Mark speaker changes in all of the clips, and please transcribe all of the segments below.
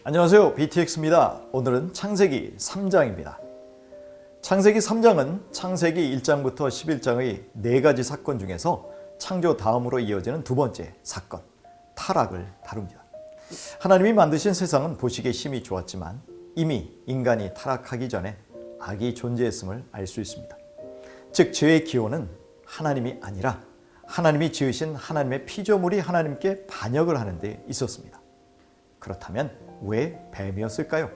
Speaker 1: 안녕하세요. BTX입니다. 오늘은 창세기 3장입니다. 창세기 3장은 창세기 1장부터 11장의 4가지 사건 중에서 창조 다음으로 이어지는 두 번째 사건, 타락을 다룹니다. 하나님이 만드신 세상은 보시기에 심히 좋았지만 이미 인간이 타락하기 전에 악이 존재했음을 알 수 있습니다. 즉 죄의 기원은 하나님이 아니라 하나님이 지으신 하나님의 피조물이 하나님께 반역을 하는 데 있었습니다. 그렇다면 왜 뱀이었을까요?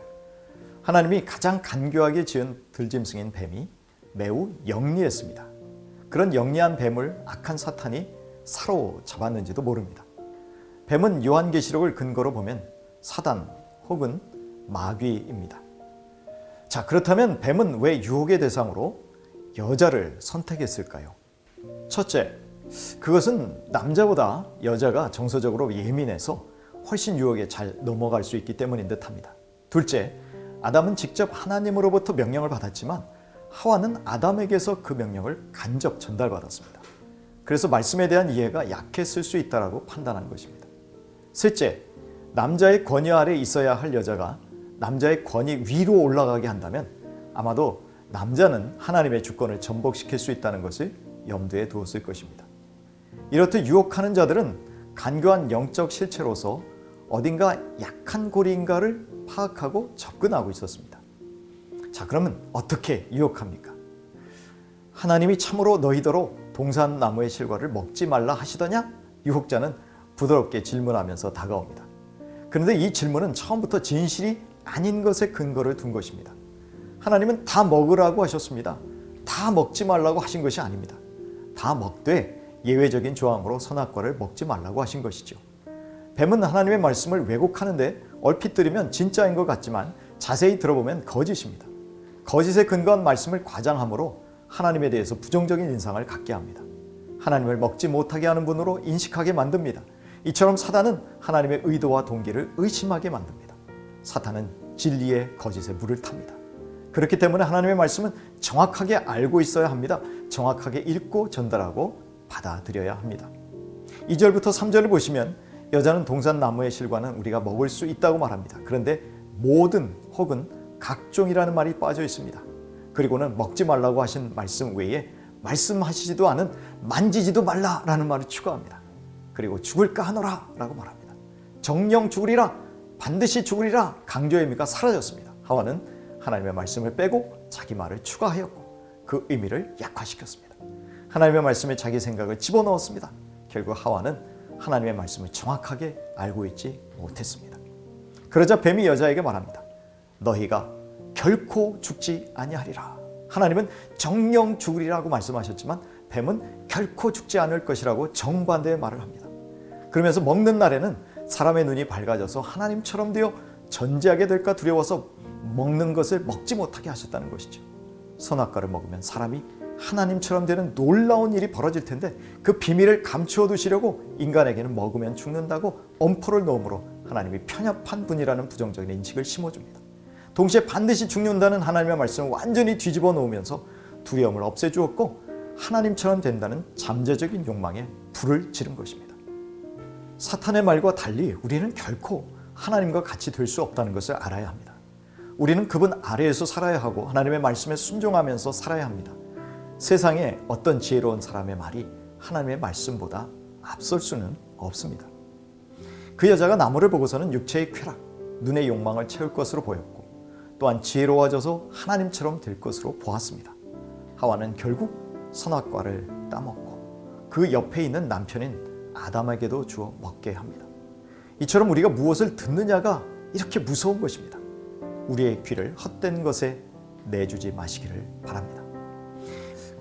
Speaker 1: 하나님이 가장 간교하게 지은 들짐승인 뱀이 매우 영리했습니다. 그런 영리한 뱀을 악한 사탄이 사로잡았는지도 모릅니다. 뱀은 요한계시록을 근거로 보면 사단 혹은 마귀입니다. 자, 그렇다면 뱀은 왜 유혹의 대상으로 여자를 선택했을까요? 첫째, 그것은 남자보다 여자가 정서적으로 예민해서 훨씬 유혹에 잘 넘어갈 수 있기 때문인 듯합니다. 둘째, 아담은 직접 하나님으로부터 명령을 받았지만 하와는 아담에게서 그 명령을 간접 전달받았습니다. 그래서 말씀에 대한 이해가 약했을 수 있다고 판단한 것입니다. 셋째, 남자의 권위 아래 있어야 할 여자가 남자의 권위 위로 올라가게 한다면 아마도 남자는 하나님의 주권을 전복시킬 수 있다는 것을 염두에 두었을 것입니다. 이렇듯 유혹하는 자들은 간교한 영적 실체로서 어딘가 약한 고리인가를 파악하고 접근하고 있었습니다. 자, 그러면 어떻게 유혹합니까? 하나님이 참으로 너희더러 동산나무의 실과를 먹지 말라 하시더냐? 유혹자는 부드럽게 질문하면서 다가옵니다. 그런데 이 질문은 처음부터 진실이 아닌 것에 근거를 둔 것입니다. 하나님은 다 먹으라고 하셨습니다. 다 먹지 말라고 하신 것이 아닙니다. 다 먹되 예외적인 조항으로 선악과를 먹지 말라고 하신 것이죠. 뱀은 하나님의 말씀을 왜곡하는데 얼핏 들으면 진짜인 것 같지만 자세히 들어보면 거짓입니다. 거짓에 근거한 말씀을 과장함으로 하나님에 대해서 부정적인 인상을 갖게 합니다. 하나님을 먹지 못하게 하는 분으로 인식하게 만듭니다. 이처럼 사단은 하나님의 의도와 동기를 의심하게 만듭니다. 사탄은 진리의 거짓에 물을 탑니다. 그렇기 때문에 하나님의 말씀은 정확하게 알고 있어야 합니다. 정확하게 읽고 전달하고 받아들여야 합니다. 2절부터 3절을 보시면 여자는 동산나무의 실과는 우리가 먹을 수 있다고 말합니다. 그런데 모든 혹은 각종이라는 말이 빠져 있습니다. 그리고는 먹지 말라고 하신 말씀 외에 말씀하시지도 않은 만지지도 말라라는 말을 추가합니다. 그리고 죽을까 하노라 라고 말합니다. 정령 죽으리라, 반드시 죽으리라 강조의 의미가 사라졌습니다. 하와는 하나님의 말씀을 빼고 자기 말을 추가하였고 그 의미를 약화시켰습니다. 하나님의 말씀에 자기 생각을 집어넣었습니다. 결국 하와는 하나님의 말씀을 정확하게 알고 있지 못했습니다. 그러자 뱀이 여자에게 말합니다. 너희가 결코 죽지 아니하리라. 하나님은 정령 죽으리라고 말씀하셨지만 뱀은 결코 죽지 않을 것이라고 정반대의 말을 합니다. 그러면서 먹는 날에는 사람의 눈이 밝아져서 하나님처럼 되어 전지하게 될까 두려워서 먹는 것을 먹지 못하게 하셨다는 것이죠. 선악과를 먹으면 사람이 하나님처럼 되는 놀라운 일이 벌어질 텐데 그 비밀을 감추어 두시려고 인간에게는 먹으면 죽는다고 엄포를 놓음으로 하나님이 편협한 분이라는 부정적인 인식을 심어줍니다. 동시에 반드시 죽는다는 하나님의 말씀을 완전히 뒤집어 놓으면서 두려움을 없애주었고 하나님처럼 된다는 잠재적인 욕망에 불을 지른 것입니다. 사탄의 말과 달리 우리는 결코 하나님과 같이 될 수 없다는 것을 알아야 합니다. 우리는 그분 아래에서 살아야 하고 하나님의 말씀에 순종하면서 살아야 합니다. 세상에 어떤 지혜로운 사람의 말이 하나님의 말씀보다 앞설 수는 없습니다. 그 여자가 나무를 보고서는 육체의 쾌락, 눈의 욕망을 채울 것으로 보였고 또한 지혜로워져서 하나님처럼 될 것으로 보았습니다. 하와는 결국 선악과를 따먹고 그 옆에 있는 남편인 아담에게도 주어 먹게 합니다. 이처럼 우리가 무엇을 듣느냐가 이렇게 무서운 것입니다. 우리의 귀를 헛된 것에 내주지 마시기를 바랍니다.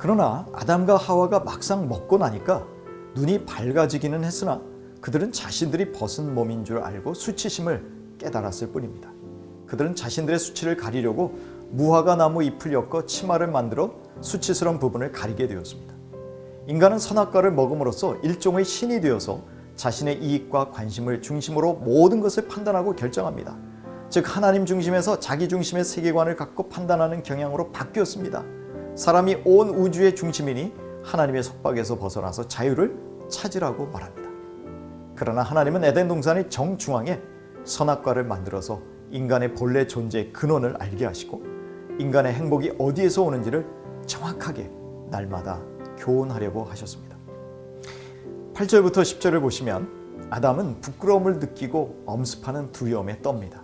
Speaker 1: 그러나 아담과 하와가 막상 먹고 나니까 눈이 밝아지기는 했으나 그들은 자신들이 벗은 몸인 줄 알고 수치심을 깨달았을 뿐입니다. 그들은 자신들의 수치를 가리려고 무화과 나무 잎을 엮어 치마를 만들어 수치스러운 부분을 가리게 되었습니다. 인간은 선악과를 먹음으로써 일종의 신이 되어서 자신의 이익과 관심을 중심으로 모든 것을 판단하고 결정합니다. 즉 하나님 중심에서 자기 중심의 세계관을 갖고 판단하는 경향으로 바뀌었습니다. 사람이 온 우주의 중심이니 하나님의 속박에서 벗어나서 자유를 찾으라고 말합니다. 그러나 하나님은 에덴 동산의 정중앙에 선악과를 만들어서 인간의 본래 존재의 근원을 알게 하시고 인간의 행복이 어디에서 오는지를 정확하게 날마다 교훈하려고 하셨습니다. 8절부터 10절을 보시면 아담은 부끄러움을 느끼고 엄습하는 두려움에 떱니다.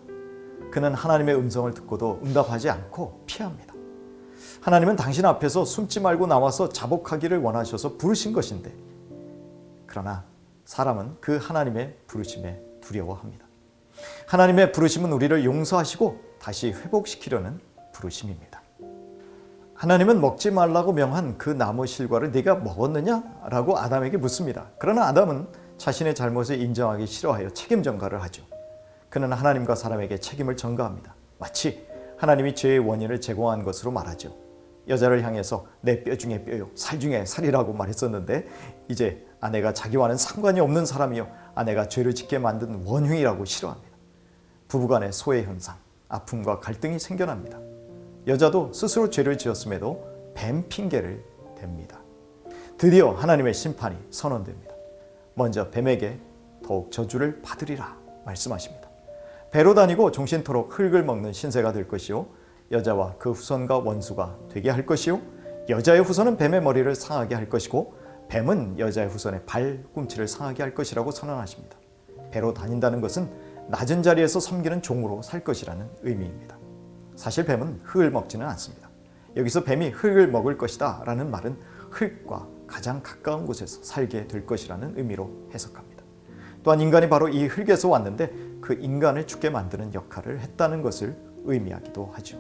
Speaker 1: 그는 하나님의 음성을 듣고도 응답하지 않고 피합니다. 하나님은 당신 앞에서 숨지 말고 나와서 자복하기를 원하셔서 부르신 것인데, 그러나 사람은 그 하나님의 부르심에 두려워합니다. 하나님의 부르심은 우리를 용서하시고 다시 회복시키려는 부르심입니다. 하나님은 먹지 말라고 명한 그 나무 실과를 네가 먹었느냐라고 아담에게 묻습니다. 그러나 아담은 자신의 잘못을 인정하기 싫어하여 책임 전가를 하죠. 그는 하나님과 사람에게 책임을 전가합니다. 마치 하나님이 죄의 원인을 제공한 것으로 말하죠. 여자를 향해서 내 뼈 중에 뼈요, 살 중에 살이라고 말했었는데, 이제 아내가 자기와는 상관이 없는 사람이요, 아내가 죄를 짓게 만든 원흉이라고 싫어합니다. 부부간의 소외 현상, 아픔과 갈등이 생겨납니다. 여자도 스스로 죄를 지었음에도 뱀 핑계를 댑니다. 드디어 하나님의 심판이 선언됩니다. 먼저 뱀에게 더욱 저주를 받으리라 말씀하십니다. 배로 다니고 종신토록 흙을 먹는 신세가 될 것이요, 여자와 그 후손과 원수가 되게 할 것이요, 여자의 후손은 뱀의 머리를 상하게 할 것이고 뱀은 여자의 후손의 발꿈치를 상하게 할 것이라고 선언하십니다. 배로 다닌다는 것은 낮은 자리에서 섬기는 종으로 살 것이라는 의미입니다. 사실 뱀은 흙을 먹지는 않습니다. 여기서 뱀이 흙을 먹을 것이다 라는 말은 흙과 가장 가까운 곳에서 살게 될 것이라는 의미로 해석합니다. 또한 인간이 바로 이 흙에서 왔는데 그 인간을 죽게 만드는 역할을 했다는 것을 의미하기도 하죠.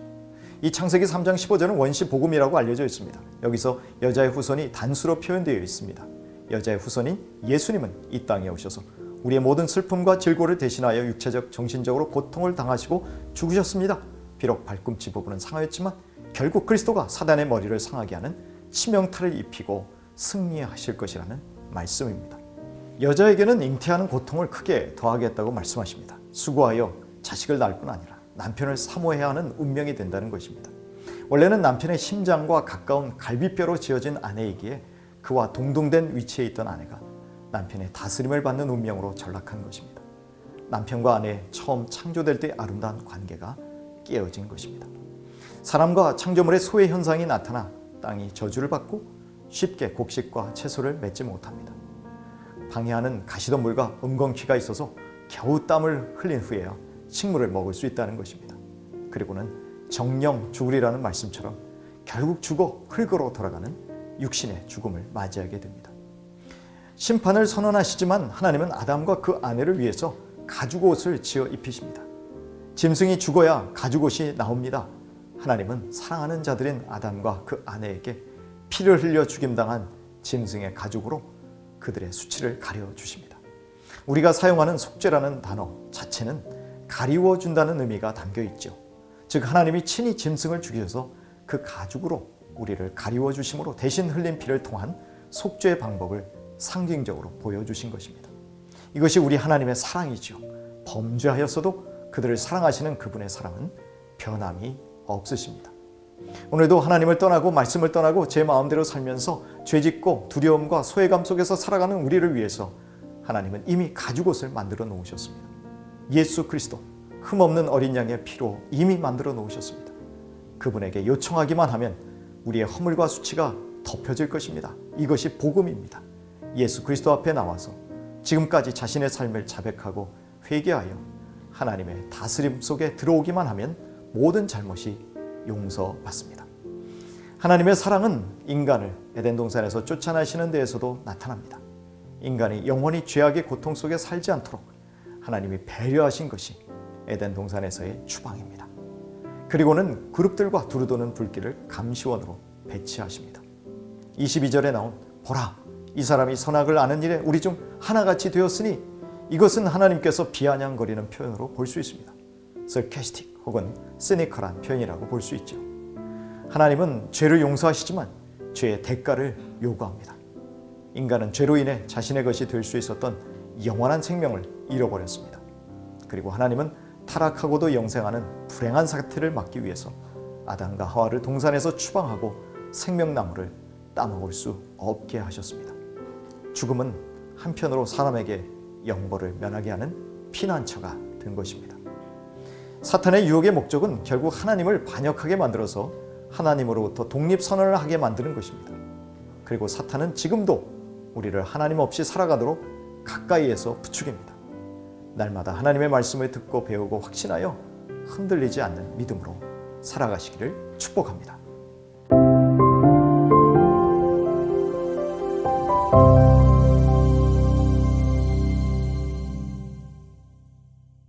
Speaker 1: 이 창세기 3장 15절은 원시 복음이라고 알려져 있습니다. 여기서 여자의 후손이 단수로 표현되어 있습니다. 여자의 후손인 예수님은 이 땅에 오셔서 우리의 모든 슬픔과 질고를 대신하여 육체적, 정신적으로 고통을 당하시고 죽으셨습니다. 비록 발꿈치 부분은 상하였지만 결국 그리스도가 사단의 머리를 상하게 하는 치명타를 입히고 승리하실 것이라는 말씀입니다. 여자에게는 잉태하는 고통을 크게 더하겠다고 말씀하십니다. 수고하여 자식을 낳을 뿐 아니라 남편을 사모해야 하는 운명이 된다는 것입니다. 원래는 남편의 심장과 가까운 갈비뼈로 지어진 아내이기에 그와 동등된 위치에 있던 아내가 남편의 다스림을 받는 운명으로 전락한 것입니다. 남편과 아내 처음 창조될 때 아름다운 관계가 깨어진 것입니다. 사람과 창조물의 소외 현상이 나타나 땅이 저주를 받고 쉽게 곡식과 채소를 맺지 못합니다. 방해하는 가시덤불과 은건키가 있어서 겨우 땀을 흘린 후에야 식물을 먹을 수 있다는 것입니다. 그리고는 정령 죽으리라는 말씀처럼 결국 죽어 흙으로 돌아가는 육신의 죽음을 맞이하게 됩니다. 심판을 선언하시지만 하나님은 아담과 그 아내를 위해서 가죽옷을 지어 입히십니다. 짐승이 죽어야 가죽옷이 나옵니다. 하나님은 사랑하는 자들인 아담과 그 아내에게 피를 흘려 죽임당한 짐승의 가죽으로 그들의 수치를 가려주십니다. 우리가 사용하는 속죄라는 단어 자체는 가리워준다는 의미가 담겨있죠. 즉 하나님이 친히 짐승을 죽이셔서 그 가죽으로 우리를 가리워주심으로 대신 흘린 피를 통한 속죄의 방법을 상징적으로 보여주신 것입니다. 이것이 우리 하나님의 사랑이죠. 범죄하였어도 그들을 사랑하시는 그분의 사랑은 변함이 없으십니다. 오늘도 하나님을 떠나고 말씀을 떠나고 제 마음대로 살면서 죄짓고 두려움과 소외감 속에서 살아가는 우리를 위해서 하나님은 이미 가죽옷을 만들어 놓으셨습니다. 예수 그리스도 흠없는 어린 양의 피로 이미 만들어 놓으셨습니다. 그분에게 요청하기만 하면 우리의 허물과 수치가 덮여질 것입니다. 이것이 복음입니다. 예수 그리스도 앞에 나와서 지금까지 자신의 삶을 자백하고 회개하여 하나님의 다스림 속에 들어오기만 하면 모든 잘못이 용서받습니다. 하나님의 사랑은 인간을 에덴 동산에서 쫓아내시는 데에서도 나타납니다. 인간이 영원히 죄악의 고통 속에 살지 않도록 하나님이 배려하신 것이 에덴 동산에서의 추방입니다. 그리고는 그룹들과 두루도는 불길을 감시원으로 배치하십니다. 22절에 나온 보라 이 사람이 선악을 아는 일에 우리 중 하나같이 되었으니 이것은 하나님께서 비아냥거리는 표현으로 볼 수 있습니다. sarcastic 혹은 cynical한 표현이라고 볼 수 있죠. 하나님은 죄를 용서하시지만 죄의 대가를 요구합니다. 인간은 죄로 인해 자신의 것이 될 수 있었던 영원한 생명을 잃어버렸습니다. 그리고 하나님은 타락하고도 영생하는 불행한 사태를 막기 위해서 아담과 하와를 동산에서 추방하고 생명나무를 따먹을 수 없게 하셨습니다. 죽음은 한편으로 사람에게 영벌을 면하게 하는 피난처가 된 것입니다. 사탄의 유혹의 목적은 결국 하나님을 반역하게 만들어서 하나님으로부터 독립선언을 하게 만드는 것입니다. 그리고 사탄은 지금도 우리를 하나님 없이 살아가도록 가까이에서 부추깁니다. 날마다 하나님의 말씀을 듣고 배우고 확신하여 흔들리지 않는 믿음으로 살아가시기를 축복합니다.